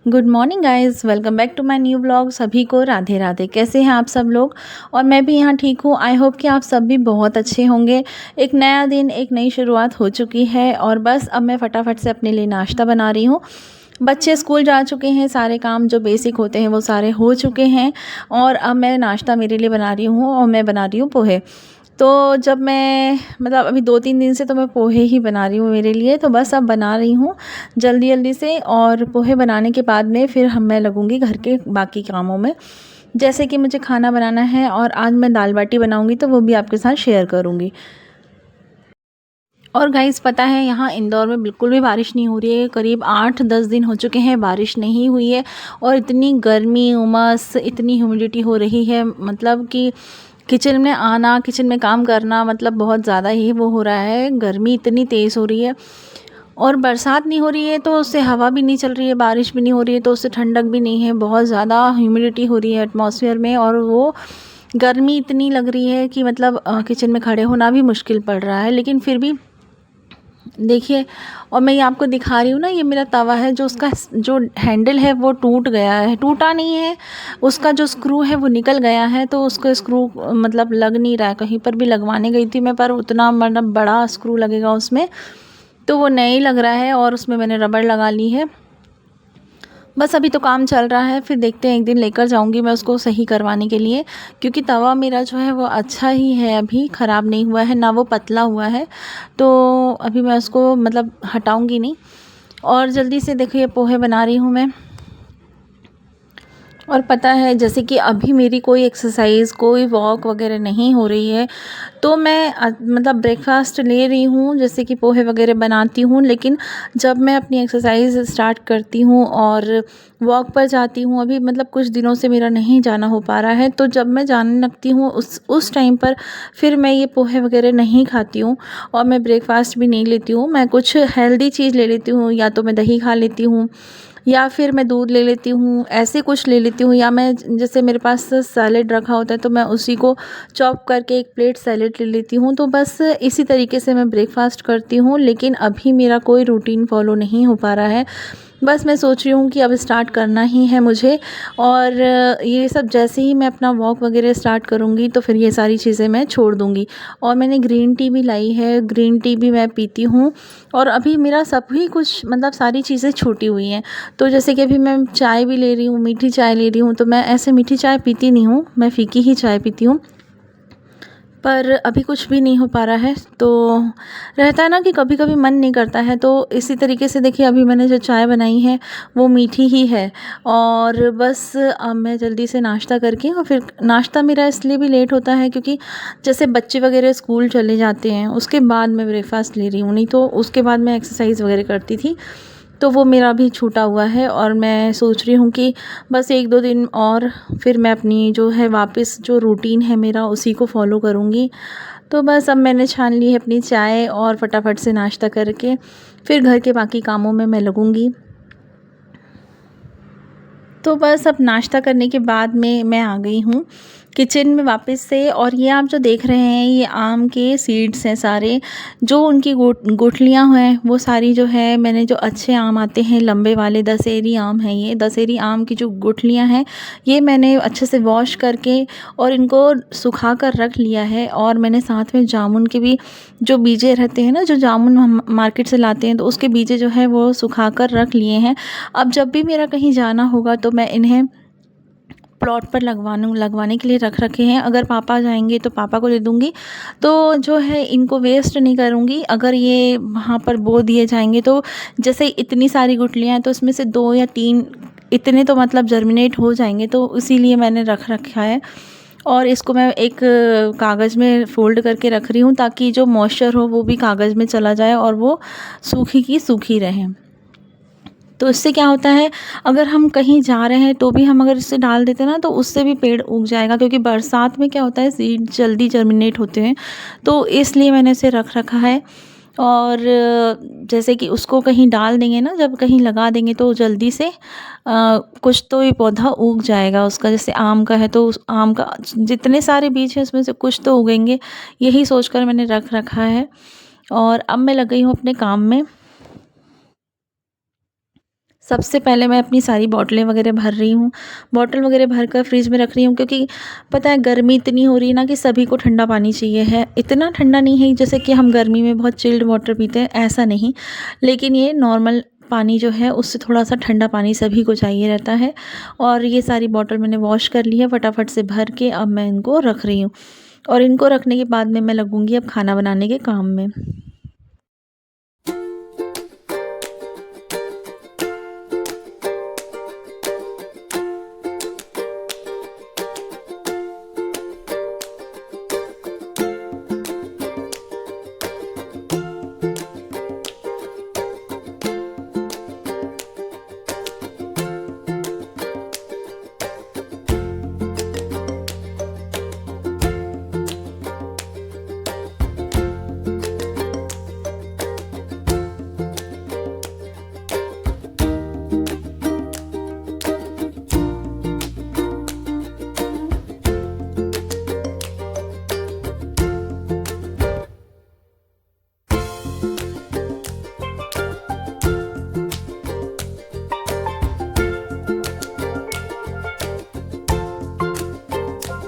Good morning guys, welcome back to my new blog. सभी को राधे राधे। कैसे हैं आप सब लोग? और मैं भी यहाँ ठीक हूँ। आई होप कि आप सब भी बहुत अच्छे होंगे। एक नया दिन, एक नई शुरुआत हो चुकी है और बस अब मैं फटाफट से अपने लिए नाश्ता बना रही हूँ। बच्चे स्कूल जा चुके हैं, सारे काम जो बेसिक होते हैं वो सारे हो चुके हैं और अब मैं नाश्ता मेरे लिए बना रही हूँ और मैं बना रही हूँ पोहे। तो जब मैं मतलब अभी 2-3 दिन से तो मैं पोहे ही बना रही हूँ मेरे लिए, तो बस अब बना रही हूँ जल्दी-जल्दी से। और पोहे बनाने के बाद में फिर मैं लगूँगी घर के बाकी कामों में। जैसे कि मुझे खाना बनाना है और आज मैं दाल बाटी बनाऊँगी तो वो भी आपके साथ शेयर करूँगी। और गाइस पता है यहाँ इंदौर में बिल्कुल भी बारिश नहीं हो रही है। करीब 8-10 दिन हो चुके हैं बारिश नहीं हुई है और इतनी गर्मी, उमस, इतनी ह्यूमिडिटी हो रही है, मतलब कि किचन में आना, किचन में काम करना मतलब बहुत ज़्यादा ही वो हो रहा है। गर्मी इतनी तेज़ हो रही है और बरसात नहीं हो रही है तो उससे हवा भी नहीं चल रही है, बारिश भी नहीं हो रही है तो उससे ठंडक भी नहीं है। बहुत ज़्यादा ह्यूमिडिटी हो रही है एटमॉस्फेयर में और वो गर्मी इतनी लग रही है कि मतलब किचन में खड़े होना भी मुश्किल पड़ रहा है। लेकिन फिर भी देखिए, और मैं ये आपको दिखा रही हूँ ना, ये मेरा तवा है जो उसका जो हैंडल है वो टूट गया है, टूटा नहीं है, उसका जो स्क्रू है वो निकल गया है। तो उसको स्क्रू मतलब लग नहीं रहा है। कहीं पर भी लगवाने गई थी मैं, पर उतना मतलब बड़ा स्क्रू लगेगा उसमें, तो वो नहीं लग रहा है और उसमें मैंने रबड़ लगा ली है। बस अभी तो काम चल रहा है, फिर देखते हैं, एक दिन लेकर जाऊंगी मैं उसको सही करवाने के लिए, क्योंकि तवा मेरा जो है वो अच्छा ही है, अभी ख़राब नहीं हुआ है, ना वो पतला हुआ है। तो अभी मैं उसको मतलब हटाऊंगी नहीं। और जल्दी से देखिए पोहे बना रही हूँ मैं। और पता है जैसे कि अभी मेरी कोई एक्सरसाइज़, कोई वॉक वगैरह नहीं हो रही है, तो मैं मतलब ब्रेकफ़ास्ट ले रही हूँ, जैसे कि पोहे वगैरह बनाती हूँ। लेकिन जब मैं अपनी एक्सरसाइज़ स्टार्ट करती हूँ और वॉक पर जाती हूँ, अभी मतलब कुछ दिनों से मेरा नहीं जाना हो पा रहा है, तो जब मैं जाने लगती हूँ उस टाइम पर फिर मैं ये पोहे वगैरह नहीं खाती हूँ और मैं ब्रेकफ़ास्ट भी नहीं लेती हूँ। मैं कुछ हेल्दी चीज़ ले लेती हूँ, या तो मैं दही खा लेती हूँ या फिर मैं दूध ले लेती हूँ, ऐसे कुछ ले लेती हूँ। या मैं जैसे मेरे पास सैलेड रखा होता है तो मैं उसी को चॉप करके एक प्लेट सैलेड ले लेती हूँ। तो बस इसी तरीके से मैं ब्रेकफ़ास्ट करती हूँ। लेकिन अभी मेरा कोई रूटीन फ़ॉलो नहीं हो पा रहा है। बस मैं सोच रही हूँ कि अब स्टार्ट करना ही है मुझे। और ये सब जैसे ही मैं अपना वॉक वगैरह स्टार्ट करूँगी तो फिर ये सारी चीज़ें मैं छोड़ दूँगी। और मैंने ग्रीन टी भी लाई है, ग्रीन टी भी मैं पीती हूँ। और अभी मेरा सभी कुछ मतलब सारी चीज़ें छूटी हुई हैं। तो जैसे कि अभी मैं चाय भी ले रही हूँ, मीठी चाय ले रही हूँ, तो मैं ऐसे मीठी चाय पीती नहीं हूँ, मैं फ़ीकी ही चाय पीती हूँ। पर अभी कुछ भी नहीं हो पा रहा है, तो रहता है ना कि कभी-कभी मन नहीं करता है। तो इसी तरीके से देखिए अभी मैंने जो चाय बनाई है वो मीठी ही है। और बस अब मैं जल्दी से नाश्ता करके, और फिर नाश्ता मेरा इसलिए भी लेट होता है क्योंकि जैसे बच्चे वगैरह स्कूल चले जाते हैं उसके बाद मैं ब्रेकफ़ास्ट ले रही हूँ, नहीं तो उसके बाद मैं एक्सरसाइज़ वगैरह करती थी। तो वो मेरा अभी छूटा हुआ है और मैं सोच रही हूँ कि बस 1-2 दिन और फिर मैं अपनी जो है वापस जो रूटीन है मेरा उसी को फ़ॉलो करूँगी। तो बस अब मैंने छान ली है अपनी चाय और फटाफट से नाश्ता करके फिर घर के बाकी कामों में मैं लगूँगी। तो बस अब नाश्ता करने के बाद में मैं आ गई हूँ किचन में वापस से। और ये आप जो देख रहे हैं ये आम के सीड्स हैं सारे, जो उनकी गुठलियाँ हैं वो सारी जो है मैंने, जो अच्छे आम आते हैं लंबे वाले, दशहरी आम हैं ये, दशहरी आम की जो गुठलियाँ हैं ये मैंने अच्छे से वॉश करके और इनको सुखा कर रख लिया है। और मैंने साथ में जामुन के भी जो बीजे रहते हैं ना, जो जामुन हम मार्केट से लाते हैं, तो उसके बीजे जो है वो सुखा कर रख लिए हैं। अब जब भी मेरा कहीं जाना होगा तो मैं इन्हें प्लॉट पर लगवाने के लिए रख रखे हैं। अगर पापा जाएंगे तो पापा को दे दूँगी। तो जो है इनको वेस्ट नहीं करूँगी। अगर ये वहाँ पर बो दिए जाएंगे तो जैसे इतनी सारी गुठलियाँ हैं तो इसमें से 2 या 3 इतने तो मतलब जर्मिनेट हो जाएंगे, तो इसीलिए मैंने रख रखा है। और इसको मैं एक कागज़ में फ़ोल्ड करके रख रही हूँ ताकि जो मॉइस्चर हो वो भी कागज़ में चला जाए और वो सूखी की सूखी रहे। तो इससे क्या होता है, अगर हम कहीं जा रहे हैं तो भी हम अगर इसे डाल देते हैं ना तो उससे भी पेड़ उग जाएगा, क्योंकि बरसात में क्या होता है सीड जल्दी जर्मिनेट होते हैं। तो इसलिए मैंने इसे रख रखा है। और जैसे कि उसको कहीं डाल देंगे ना, जब कहीं लगा देंगे तो जल्दी से कुछ तो ये पौधा उग जाएगा उसका। जैसे आम का है तो उस आम का जितने सारे बीज हैं उसमें से कुछ तो उगेंगे, यही सोचकर मैंने रख रखा है। और अब मैं लग गई हूँ अपने काम में। सबसे पहले मैं अपनी सारी बॉटलें वगैरह भर रही हूँ। बॉटल वगैरह भर कर फ्रिज में रख रही हूँ, क्योंकि पता है गर्मी इतनी हो रही है ना कि सभी को ठंडा पानी चाहिए है। इतना ठंडा नहीं है जैसे कि हम गर्मी में बहुत चिल्ड वाटर पीते हैं, ऐसा नहीं, लेकिन ये नॉर्मल पानी जो है उससे थोड़ा-सा ठंडा पानी सभी को चाहिए रहता है। और ये सारी बॉटल मैंने वॉश कर ली है फटाफट से भर के, अब मैं इनको रख रही हूँ। और इनको रखने के बाद में मैं लगूँगी अब खाना बनाने के काम में।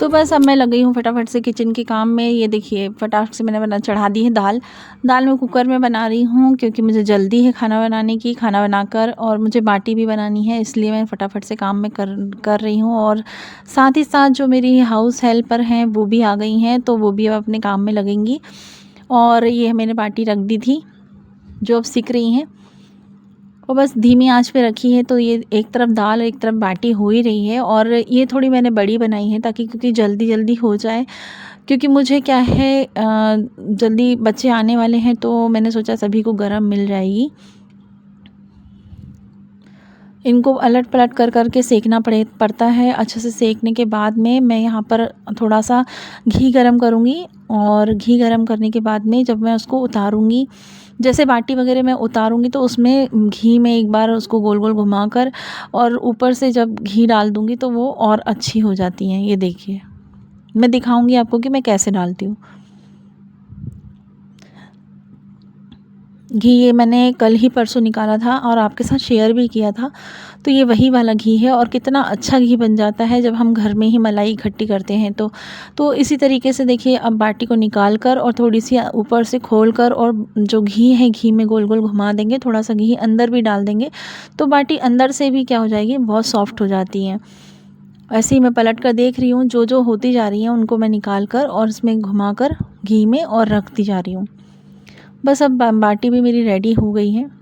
तो बस अब मैं लग गई हूँ फटाफट से किचन के काम में। ये देखिए फटाफट से मैंने चढ़ा दी है दाल। दाल मैं कुकर में बना रही हूँ, क्योंकि मुझे जल्दी है खाना बनाने की। खाना बनाकर और मुझे बाटी भी बनानी है, इसलिए मैं फटाफट से काम में कर रही हूँ। और साथ ही साथ जो मेरी हाउस हेल्पर हैं वो भी आ गई हैं, तो वो भी अब अपने काम में लगेंगी। और ये मैंने बाटी रख दी थी जो अब सिक रही हैं, वो बस धीमी आंच पे रखी है। तो ये एक तरफ दाल एक तरफ बाटी हो ही रही है। और ये थोड़ी मैंने बड़ी बनाई है ताकि क्योंकि जल्दी जल्दी हो जाए, क्योंकि मुझे क्या है जल्दी बच्चे आने वाले हैं, तो मैंने सोचा सभी को गरम मिल जाएगी। इनको अलट पलट कर के सेकना पड़ता है। अच्छे से सेकने के बाद में मैं यहाँ पर थोड़ा सा घी गरम करूँगी। और घी गरम करने के बाद में जब मैं उसको उतारूँगी, जैसे बाटी वगैरह मैं उतारूँगी, तो उसमें घी में एक बार उसको गोल गोल घुमाकर और ऊपर से जब घी डाल दूँगी तो वो और अच्छी हो जाती हैं। ये देखिए, मैं दिखाऊँगी आपको कि मैं कैसे डालती हूँ घी। ये मैंने कल ही परसों निकाला था और आपके साथ शेयर भी किया था। तो ये वही वाला घी है, और कितना अच्छा घी बन जाता है जब हम घर में ही मलाई इकट्ठी करते हैं। तो इसी तरीके से देखिए, अब बाटी को निकाल कर और थोड़ी सी ऊपर से खोल कर और जो घी है घी में गोल गोल घुमा देंगे, थोड़ा सा घी अंदर भी डाल देंगे, तो बाटी अंदर से भी क्या हो जाएगी, बहुत सॉफ्ट हो जाती हैं। ऐसे ही मैं पलट कर देख रही हूँ, जो जो होती जा रही हैं उनको मैं निकाल कर और इसमें घुमा कर घी में और रखती जा रही हूँ। बस अब बाटी भी मेरी रेडी हो गई है।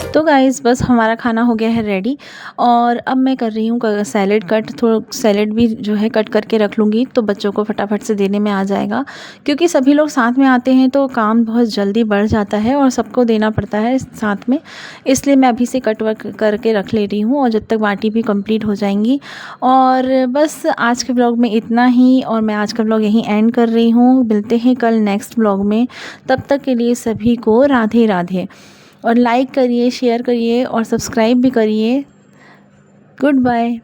तो गाइज़ बस हमारा खाना हो गया है रेडी। और अब मैं कर रही हूँ सैलेड कट। थोड़ा सैलेड भी जो है कट करके रख लूँगी, तो बच्चों को फटाफट से देने में आ जाएगा। क्योंकि सभी लोग साथ में आते हैं तो काम बहुत जल्दी बढ़ जाता है और सबको देना पड़ता है साथ में, इसलिए मैं अभी से कट वर्क करके रख ले रही हूँ, और जब तक बाटी भी कंप्लीट हो जाएंगी। और बस आज के ब्लॉग में इतना ही, और मैं आज का ब्लॉग यहीं एंड कर रही हूँ। मिलते हैं कल नेक्स्ट ब्लॉग में, तब तक के लिए सभी को राधे राधे। और लाइक करिए, शेयर करिए और सब्सक्राइब भी करिए। Good bye.